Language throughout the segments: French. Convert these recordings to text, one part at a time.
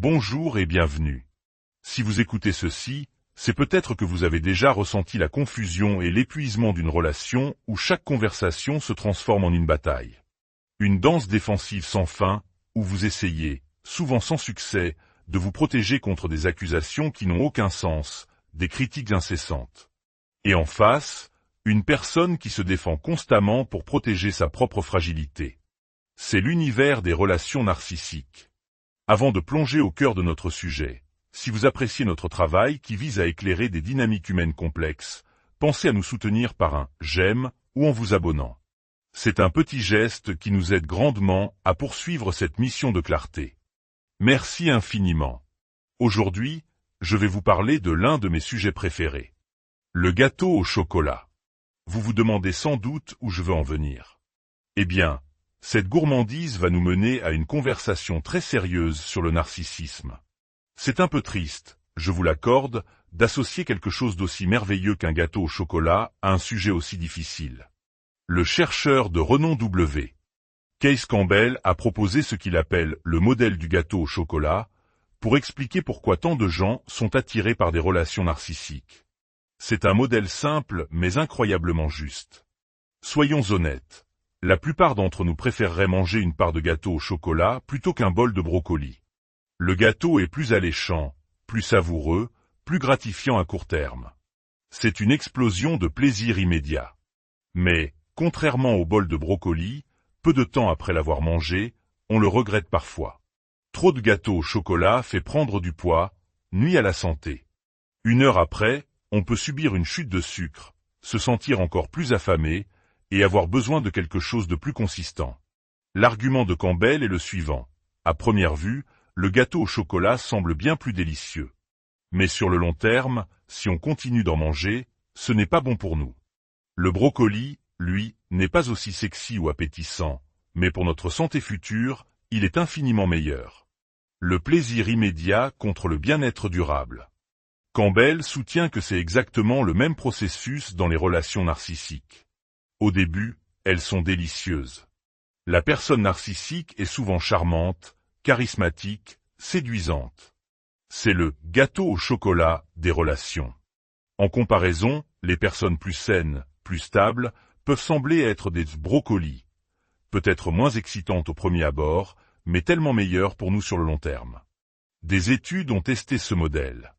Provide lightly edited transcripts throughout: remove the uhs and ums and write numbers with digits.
Bonjour et bienvenue. Si vous écoutez ceci, c'est peut-être que vous avez déjà ressenti la confusion et l'épuisement d'une relation où chaque conversation se transforme en une bataille. Une danse défensive sans fin, où vous essayez, souvent sans succès, de vous protéger contre des accusations qui n'ont aucun sens, des critiques incessantes. Et en face, une personne qui se défend constamment pour protéger sa propre fragilité. C'est l'univers des relations narcissiques. Avant de plonger au cœur de notre sujet, si vous appréciez notre travail qui vise à éclairer des dynamiques humaines complexes, pensez à nous soutenir par un « j'aime » ou en vous abonnant. C'est un petit geste qui nous aide grandement à poursuivre cette mission de clarté. Merci infiniment. Aujourd'hui, je vais vous parler de l'un de mes sujets préférés. Le gâteau au chocolat. Vous vous demandez sans doute où je veux en venir. Eh bien, cette gourmandise va nous mener à une conversation très sérieuse sur le narcissisme. C'est un peu triste, je vous l'accorde, d'associer quelque chose d'aussi merveilleux qu'un gâteau au chocolat à un sujet aussi difficile. Le chercheur de renom W. Kees Campbell a proposé ce qu'il appelle le modèle du gâteau au chocolat, pour expliquer pourquoi tant de gens sont attirés par des relations narcissiques. C'est un modèle simple mais incroyablement juste. Soyons honnêtes, la plupart d'entre nous préféreraient manger une part de gâteau au chocolat plutôt qu'un bol de brocoli. Le gâteau est plus alléchant, plus savoureux, plus gratifiant à court terme. C'est une explosion de plaisir immédiat. Mais, contrairement au bol de brocoli, peu de temps après l'avoir mangé, on le regrette parfois. Trop de gâteau au chocolat fait prendre du poids, nuit à la santé. 1 heure après, on peut subir une chute de sucre, se sentir encore plus affamé, et avoir besoin de quelque chose de plus consistant. L'argument de Campbell est le suivant. À première vue, le gâteau au chocolat semble bien plus délicieux. Mais sur le long terme, si on continue d'en manger, ce n'est pas bon pour nous. Le brocoli, lui, n'est pas aussi sexy ou appétissant, mais pour notre santé future, il est infiniment meilleur. Le plaisir immédiat contre le bien-être durable. Campbell soutient que c'est exactement le même processus dans les relations narcissiques. Au début, elles sont délicieuses. La personne narcissique est souvent charmante, charismatique, séduisante. C'est le « gâteau au chocolat » des relations. En comparaison, les personnes plus saines, plus stables, peuvent sembler être des brocolis. Peut-être moins excitantes au premier abord, mais tellement meilleures pour nous sur le long terme. Des études ont testé ce modèle.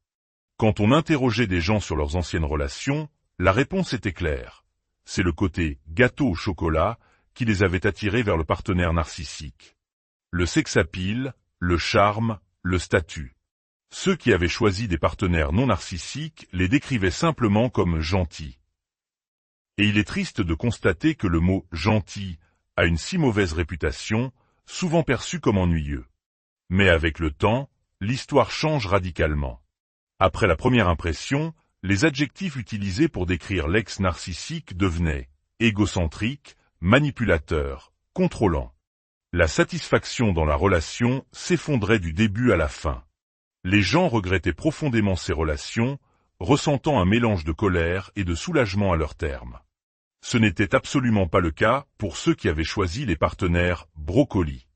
Quand on interrogeait des gens sur leurs anciennes relations, la réponse était claire. C'est le côté « gâteau au chocolat » qui les avait attirés vers le partenaire narcissique. Le sex-appeal, le charme, le statut. Ceux qui avaient choisi des partenaires non narcissiques les décrivaient simplement comme « gentils ». Et il est triste de constater que le mot « gentil » a une si mauvaise réputation, souvent perçu comme ennuyeux. Mais avec le temps, l'histoire change radicalement. Après la première impression, les adjectifs utilisés pour décrire l'ex-narcissique devenaient égocentrique, manipulateur, contrôlant. La satisfaction dans la relation s'effondrait du début à la fin. Les gens regrettaient profondément ces relations, ressentant un mélange de colère et de soulagement à leur terme. Ce n'était absolument pas le cas pour ceux qui avaient choisi les partenaires brocolis.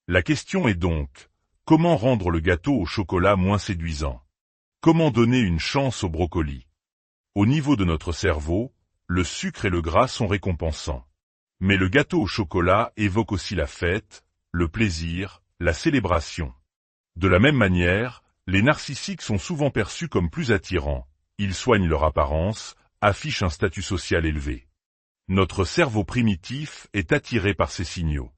La question est donc, comment rendre le gâteau au chocolat moins séduisant? Comment donner une chance au brocoli? Au niveau de notre cerveau, le sucre et le gras sont récompensants. Mais le gâteau au chocolat évoque aussi la fête, le plaisir, la célébration. De la même manière, les narcissiques sont souvent perçus comme plus attirants. Ils soignent leur apparence, affichent un statut social élevé. Notre cerveau primitif est attiré par ces signaux.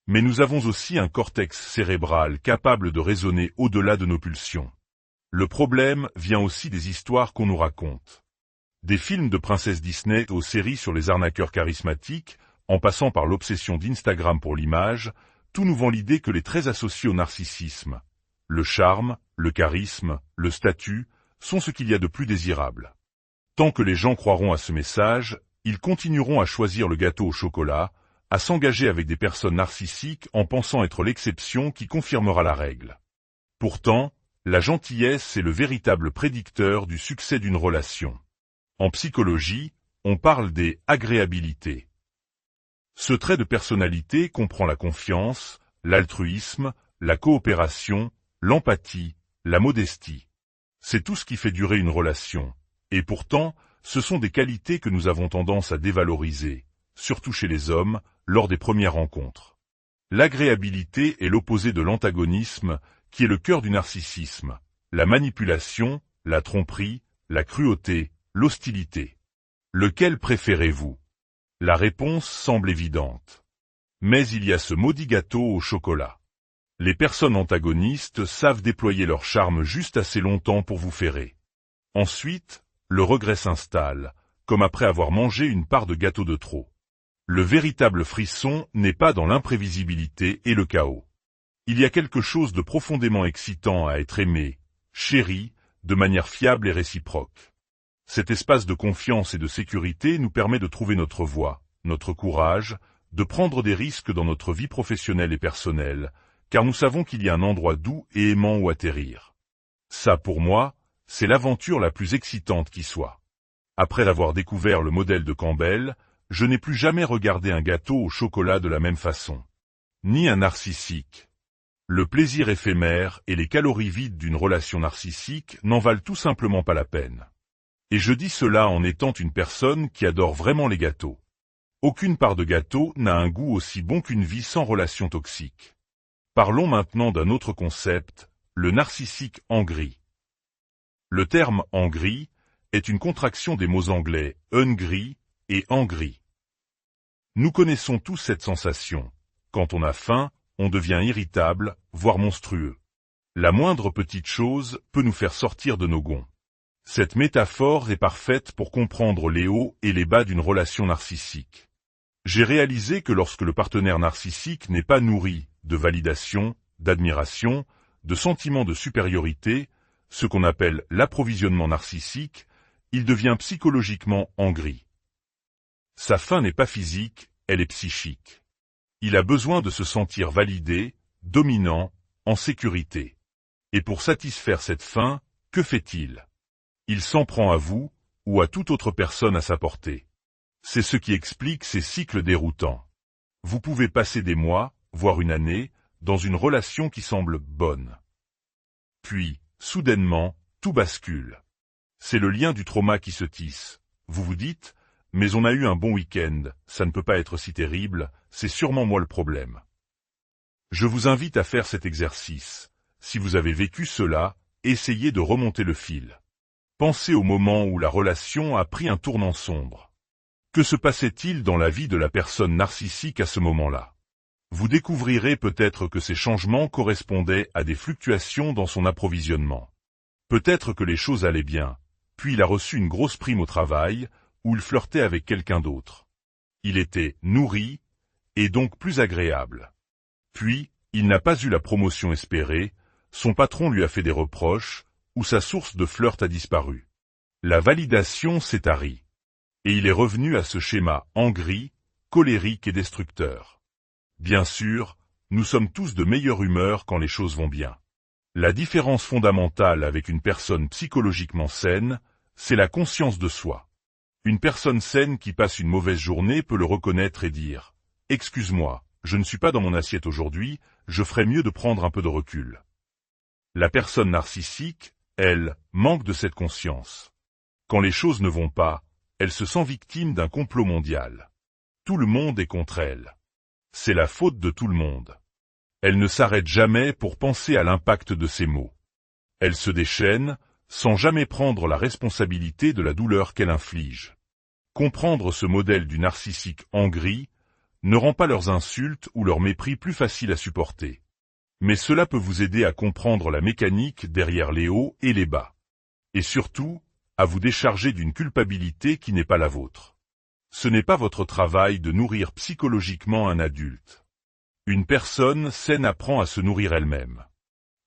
Mais nous avons aussi un cortex cérébral capable de raisonner au-delà de nos pulsions. Le problème vient aussi des histoires qu'on nous raconte. Des films de princesses Disney aux séries sur les arnaqueurs charismatiques, en passant par l'obsession d'Instagram pour l'image, tout nous vend l'idée que les traits associés au narcissisme, le charme, le charisme, le statut, sont ce qu'il y a de plus désirable. Tant que les gens croiront à ce message, ils continueront à choisir le gâteau au chocolat, à s'engager avec des personnes narcissiques en pensant être l'exception qui confirmera la règle. Pourtant, la gentillesse est le véritable prédicteur du succès d'une relation. En psychologie, on parle des agréabilités. Ce trait de personnalité comprend la confiance, l'altruisme, la coopération, l'empathie, la modestie. C'est tout ce qui fait durer une relation, et pourtant, ce sont des qualités que nous avons tendance à dévaloriser, surtout chez les hommes, lors des premières rencontres. L'agréabilité est l'opposé de l'antagonisme, qui est le cœur du narcissisme, la manipulation, la tromperie, la cruauté, l'hostilité. Lequel préférez-vous? La réponse semble évidente. Mais il y a ce maudit gâteau au chocolat. Les personnes antagonistes savent déployer leur charme juste assez longtemps pour vous ferrer. Ensuite, le regret s'installe, comme après avoir mangé une part de gâteau de trop. Le véritable frisson n'est pas dans l'imprévisibilité et le chaos. Il y a quelque chose de profondément excitant à être aimé, chéri, de manière fiable et réciproque. Cet espace de confiance et de sécurité nous permet de trouver notre voie, notre courage, de prendre des risques dans notre vie professionnelle et personnelle, car nous savons qu'il y a un endroit doux et aimant où atterrir. Ça, pour moi, c'est l'aventure la plus excitante qui soit. Après avoir découvert le modèle de Campbell, je n'ai plus jamais regardé un gâteau au chocolat de la même façon. Ni un narcissique. Le plaisir éphémère et les calories vides d'une relation narcissique n'en valent tout simplement pas la peine. Et je dis cela en étant une personne qui adore vraiment les gâteaux. Aucune part de gâteau n'a un goût aussi bon qu'une vie sans relation toxique. Parlons maintenant d'un autre concept, le narcissique hangry. Le terme hangry est une contraction des mots anglais hungry et angry. Nous connaissons tous cette sensation. Quand on a faim, on devient irritable, voire monstrueux. La moindre petite chose peut nous faire sortir de nos gonds. Cette métaphore est parfaite pour comprendre les hauts et les bas d'une relation narcissique. J'ai réalisé que lorsque le partenaire narcissique n'est pas nourri de validation, d'admiration, de sentiment de supériorité, ce qu'on appelle l'approvisionnement narcissique, il devient psychologiquement hangry. Sa faim n'est pas physique, elle est psychique. Il a besoin de se sentir validé, dominant, en sécurité. Et pour satisfaire cette faim, que fait-il? Il s'en prend à vous, ou à toute autre personne à sa portée. C'est ce qui explique ces cycles déroutants. Vous pouvez passer des mois, voire une année, dans une relation qui semble bonne. Puis, soudainement, tout bascule. C'est le lien du trauma qui se tisse. Vous vous dites, mais on a eu un bon week-end, ça ne peut pas être si terrible, c'est sûrement moi le problème. Je vous invite à faire cet exercice. Si vous avez vécu cela, essayez de remonter le fil. Pensez au moment où la relation a pris un tournant sombre. Que se passait-il dans la vie de la personne narcissique à ce moment-là? Vous découvrirez peut-être que ces changements correspondaient à des fluctuations dans son approvisionnement. Peut-être que les choses allaient bien, puis il a reçu une grosse prime au travail, où il flirtait avec quelqu'un d'autre. Il était nourri, et donc plus agréable. Puis, il n'a pas eu la promotion espérée, son patron lui a fait des reproches, ou sa source de flirt a disparu. La validation s'est tarie. Et il est revenu à ce schéma hangry, colérique et destructeur. Bien sûr, nous sommes tous de meilleure humeur quand les choses vont bien. La différence fondamentale avec une personne psychologiquement saine, c'est la conscience de soi. Une personne saine qui passe une mauvaise journée peut le reconnaître et dire « Excuse-moi, je ne suis pas dans mon assiette aujourd'hui, je ferais mieux de prendre un peu de recul. » La personne narcissique, elle, manque de cette conscience. Quand les choses ne vont pas, elle se sent victime d'un complot mondial. Tout le monde est contre elle. C'est la faute de tout le monde. Elle ne s'arrête jamais pour penser à l'impact de ses mots. Elle se déchaîne, sans jamais prendre la responsabilité de la douleur qu'elle inflige. Comprendre ce modèle du narcissique hangry ne rend pas leurs insultes ou leur mépris plus faciles à supporter. Mais cela peut vous aider à comprendre la mécanique derrière les hauts et les bas. Et surtout, à vous décharger d'une culpabilité qui n'est pas la vôtre. Ce n'est pas votre travail de nourrir psychologiquement un adulte. Une personne saine apprend à se nourrir elle-même.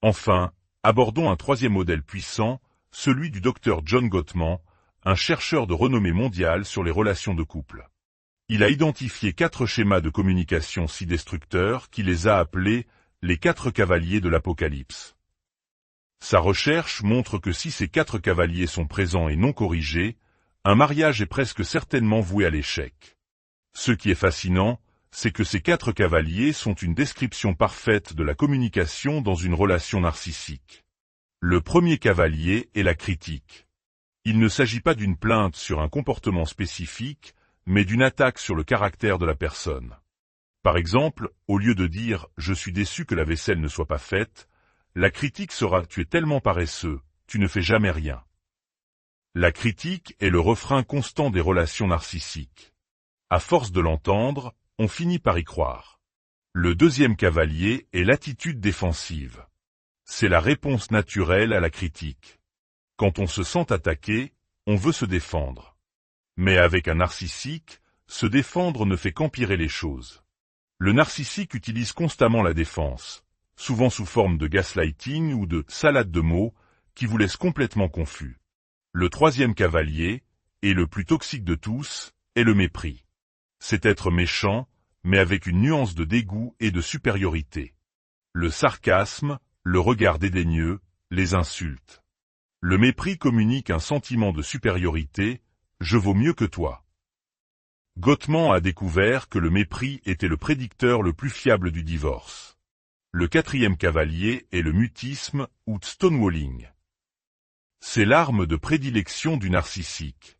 Enfin, abordons un troisième modèle puissant, celui du Dr John Gottman, un chercheur de renommée mondiale sur les relations de couple. Il a identifié 4 schémas de communication si destructeurs qu'il les a appelés les 4 cavaliers de l'Apocalypse. Sa recherche montre que si ces 4 cavaliers sont présents et non corrigés, un mariage est presque certainement voué à l'échec. Ce qui est fascinant, c'est que ces 4 cavaliers sont une description parfaite de la communication dans une relation narcissique. Le premier cavalier est la critique. Il ne s'agit pas d'une plainte sur un comportement spécifique, mais d'une attaque sur le caractère de la personne. Par exemple, au lieu de dire « je suis déçu que la vaisselle ne soit pas faite », la critique sera « tu es tellement paresseux, tu ne fais jamais rien ». La critique est le refrain constant des relations narcissiques. À force de l'entendre, on finit par y croire. Le deuxième cavalier est l'attitude défensive. C'est la réponse naturelle à la critique. Quand on se sent attaqué, on veut se défendre. Mais avec un narcissique, se défendre ne fait qu'empirer les choses. Le narcissique utilise constamment la défense, souvent sous forme de gaslighting ou de salade de mots, qui vous laisse complètement confus. Le troisième cavalier, et le plus toxique de tous, est le mépris. C'est être méchant, mais avec une nuance de dégoût et de supériorité. Le sarcasme, le regard dédaigneux, les insultes. Le mépris communique un sentiment de supériorité, je vaux mieux que toi. Gottman a découvert que le mépris était le prédicteur le plus fiable du divorce. Le quatrième cavalier est le mutisme ou stonewalling. C'est l'arme de prédilection du narcissique.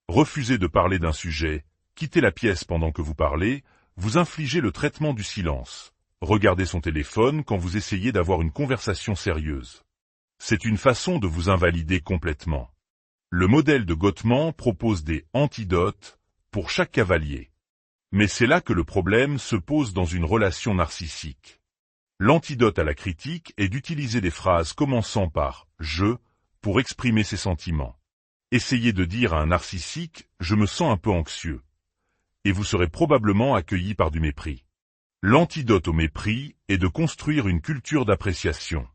Refusez de parler d'un sujet, quittez la pièce pendant que vous parlez, vous infligez le traitement du silence. Regardez son téléphone quand vous essayez d'avoir une conversation sérieuse. C'est une façon de vous invalider complètement. Le modèle de Gottman propose des antidotes pour chaque cavalier. Mais c'est là que le problème se pose dans une relation narcissique. L'antidote à la critique est d'utiliser des phrases commençant par « je » pour exprimer ses sentiments. Essayez de dire à un narcissique « je me sens un peu anxieux » et vous serez probablement accueilli par du mépris. L'antidote au mépris est de construire une culture d'appréciation.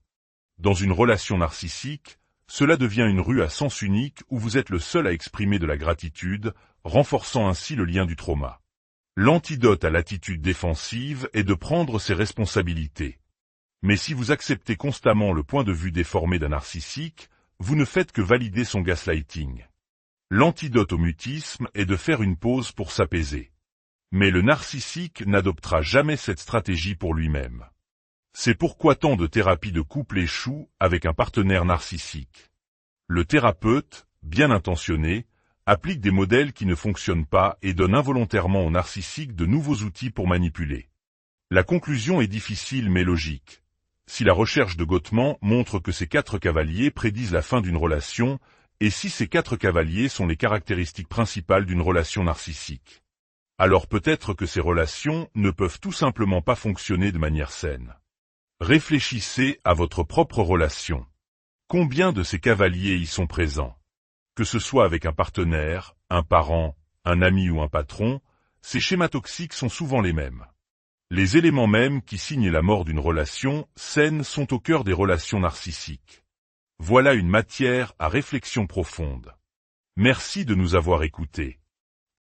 Dans une relation narcissique, cela devient une rue à sens unique où vous êtes le seul à exprimer de la gratitude, renforçant ainsi le lien du trauma. L'antidote à l'attitude défensive est de prendre ses responsabilités. Mais si vous acceptez constamment le point de vue déformé d'un narcissique, vous ne faites que valider son gaslighting. L'antidote au mutisme est de faire une pause pour s'apaiser. Mais le narcissique n'adoptera jamais cette stratégie pour lui-même. C'est pourquoi tant de thérapies de couple échouent avec un partenaire narcissique. Le thérapeute, bien intentionné, applique des modèles qui ne fonctionnent pas et donne involontairement au narcissique de nouveaux outils pour manipuler. La conclusion est difficile mais logique. Si la recherche de Gottman montre que ces 4 cavaliers prédisent la fin d'une relation, et si ces 4 cavaliers sont les caractéristiques principales d'une relation narcissique, alors peut-être que ces relations ne peuvent tout simplement pas fonctionner de manière saine. Réfléchissez à votre propre relation. Combien de ces cavaliers y sont présents? Que ce soit avec un partenaire, un parent, un ami ou un patron, ces schémas toxiques sont souvent les mêmes. Les éléments mêmes qui signent la mort d'une relation saine sont au cœur des relations narcissiques. Voilà une matière à réflexion profonde. Merci de nous avoir écoutés.